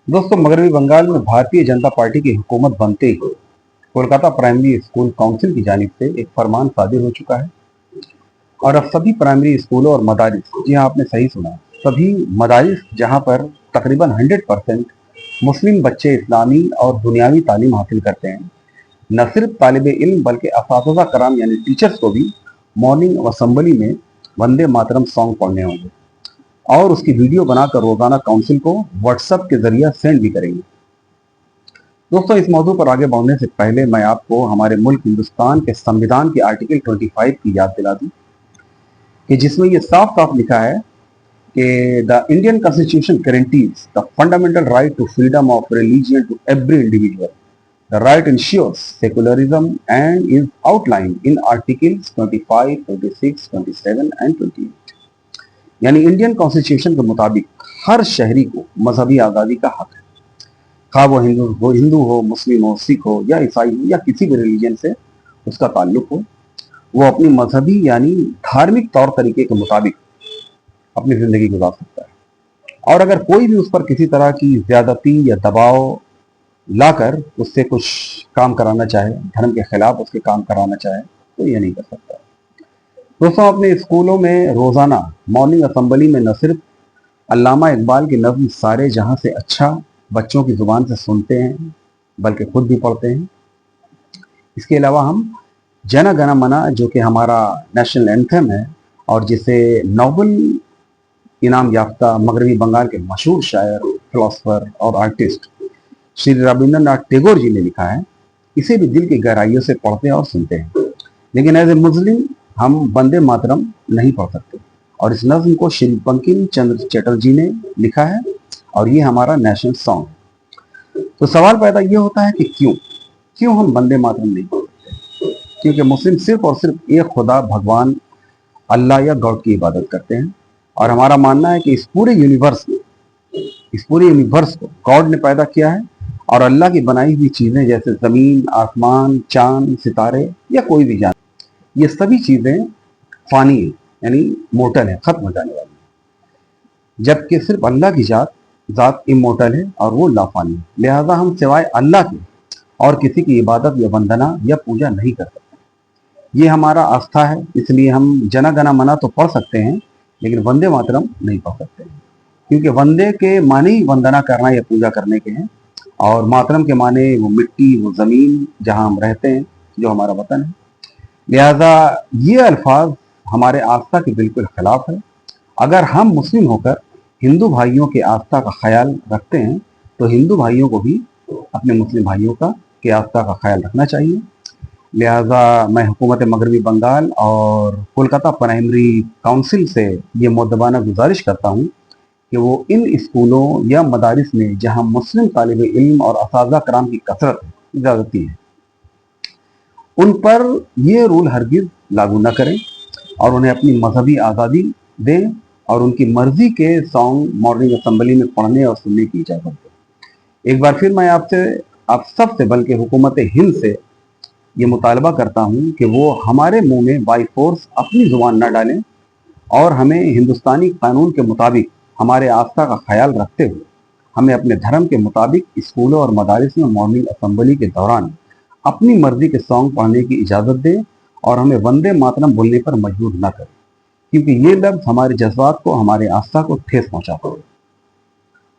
दोस्तों, मगरबी बंगाल में भारतीय जनता पार्टी की हुकूमत बनते ही कोलकाता प्राइमरी स्कूल काउंसिल की जानिब से एक फरमान सादिर हो चुका है और अब सभी प्राइमरी स्कूलों और मदारिस, जी हाँ आपने सही सुना, सभी मदारिस जहाँ पर तकरीबन 100% मुस्लिम बच्चे इस्लामी और दुनियावी तालीम हासिल करते हैं, न सिर्फ तालिब इल्म बल्कि असातिज़ा कराम यानी टीचर्स को भी मॉर्निंग असेंबली में वंदे मातरम सॉन्ग पढ़ने होंगे और उसकी वीडियो बनाकर रोजाना काउंसिल को व्हाट्सएप के जरिए सेंड भी करेंगे। दोस्तों, इस मौजू पर आगे बढ़ने से पहले मैं आपको हमारे मुल्क हिंदुस्तान के संविधान की आर्टिकल 25 की याद दिला दूं कि जिसमें ये साफ साफ लिखा है कि the Indian constitution guarantees the fundamental right to freedom of religion to every individual. The right ensures secularism and is outline in articles 25, 26, 27 and 28। यानी इंडियन कॉन्स्टिट्यूशन के मुताबिक हर शहरी को मजहबी आज़ादी का हक है, खा वो हिंदू हो, मुस्लिम हो, सिख हो या ईसाई हो या किसी भी रिलीजन से उसका ताल्लुक हो, वो अपनी मजहबी यानी धार्मिक तौर तरीके के मुताबिक अपनी जिंदगी गुजार सकता है। और अगर कोई भी उस पर किसी तरह की ज्यादती या दबाव लाकर उससे कुछ काम कराना चाहे, धर्म के खिलाफ उसके काम कराना चाहे, तो ये नहीं कर सकता। दोस्तों, अपने स्कूलों में रोजाना मॉर्निंग असेंबली में न सिर्फ अल्लामा इकबाल की नज़्म सारे जहां से अच्छा बच्चों की जुबान से सुनते हैं बल्कि खुद भी पढ़ते हैं। इसके अलावा हम जन गण मन, जो कि हमारा नेशनल एंथम है और जिसे नोबेल इनाम याफ्ता मगरबी बंगाल के मशहूर शायर, फिलोसफर और आर्टिस्ट श्री रविंद्रनाथ टैगोर जी ने लिखा है, इसे भी दिल की गहराइयों से पढ़ते हैं और सुनते हैं। लेकिन एज ए मुस्लिम हम वंदे मातरम नहीं पढ़ सकते और इस नज्म को श्री बंकिम चंद्र चटर्जी ने लिखा है और ये हमारा नेशनल सॉन्ग है। तो सवाल पैदा ये होता है कि क्यों हम वंदे मातरम नहीं पढ़ सकते? क्योंकि मुस्लिम सिर्फ और सिर्फ एक खुदा भगवान अल्लाह या गॉड की इबादत करते हैं और हमारा मानना है कि इस पूरे यूनिवर्स को गॉड ने पैदा किया है और अल्लाह की बनाई हुई चीजें जैसे जमीन, आसमान, चांद, सितारे या कोई भी जान, ये सभी चीजें फानी है यानी मोटल है, खत्म हो जाने वाली है, जबकि सिर्फ अल्लाह की जात इमोटल है और वो लाफानी है। लिहाजा हम सिवाय अल्लाह के और किसी की इबादत या वंदना या पूजा नहीं कर सकते। ये हमारा आस्था है, इसलिए हम जना गना मना तो पढ़ सकते हैं लेकिन वंदे मातरम नहीं पढ़ सकते हैं, क्योंकि वंदे के माने ही वंदना करना या पूजा करने के हैं और मातरम के माने वो मिट्टी, वो जमीन जहां हम रहते हैं, जो हमारा वतन है। लिहाजा ये अल्फाज हमारे आस्था के बिल्कुल खिलाफ है। अगर हम मुस्लिम होकर हिंदू भाइयों के आस्था का ख्याल रखते हैं तो हिंदू भाइयों को भी अपने मुस्लिम भाइयों के आस्था का ख्याल रखना चाहिए। लिहाजा मैं हुकूमत मगरबी बंगाल और कोलकाता प्राइमरी काउंसिल से ये मुद्दबाना गुजारिश करता हूँ कि वो इन स्कूलों या मदारिस में जहाँ मुस्लिम तालिब इल्म और असातिज़ा कराम की कसरत इजाजती है, उन पर ये रूल हरगिज लागू न करें और उन्हें अपनी मजहबी आज़ादी दें और उनकी मर्जी के सॉन्ग मॉर्निंग असेंबली में पढ़ने और सुनने की इजाज़त दें। एक बार फिर मैं आप सब से बल्कि हुकूमत हिंद से ये मुतालबा करता हूँ कि वो हमारे मुंह में बाई फोर्स अपनी जुबान न डालें और हमें हिंदुस्तानी कानून के मुताबिक हमारे आस्था का ख्याल रखते हुए हमें अपने धर्म के मुताबिक स्कूलों और मदारिस में मॉर्निंग असेंबली के दौरान अपनी मर्जी के सॉन्ग पढ़ने की इजाज़त दें और हमें वंदे मातरम बोलने पर मजबूर न करें, क्योंकि ये लफ्ज़ हमारे जज्बात को, हमारे आस्था को ठेस पहुंचाता है।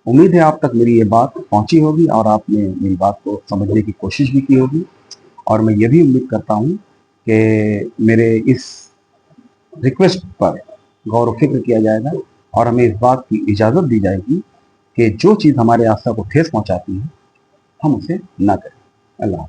उम्मीद है आप तक मेरी ये बात पहुंची होगी और आपने मेरी बात को समझने की कोशिश भी की होगी और मैं ये भी उम्मीद करता हूँ कि मेरे इस रिक्वेस्ट पर गौर व फिक्र किया जाएगा और हमें इस बात की इजाज़त दी जाएगी कि जो चीज़ हमारे आस्था को ठेस पहुंचाती है हम उसे ना करें। अल्लाह।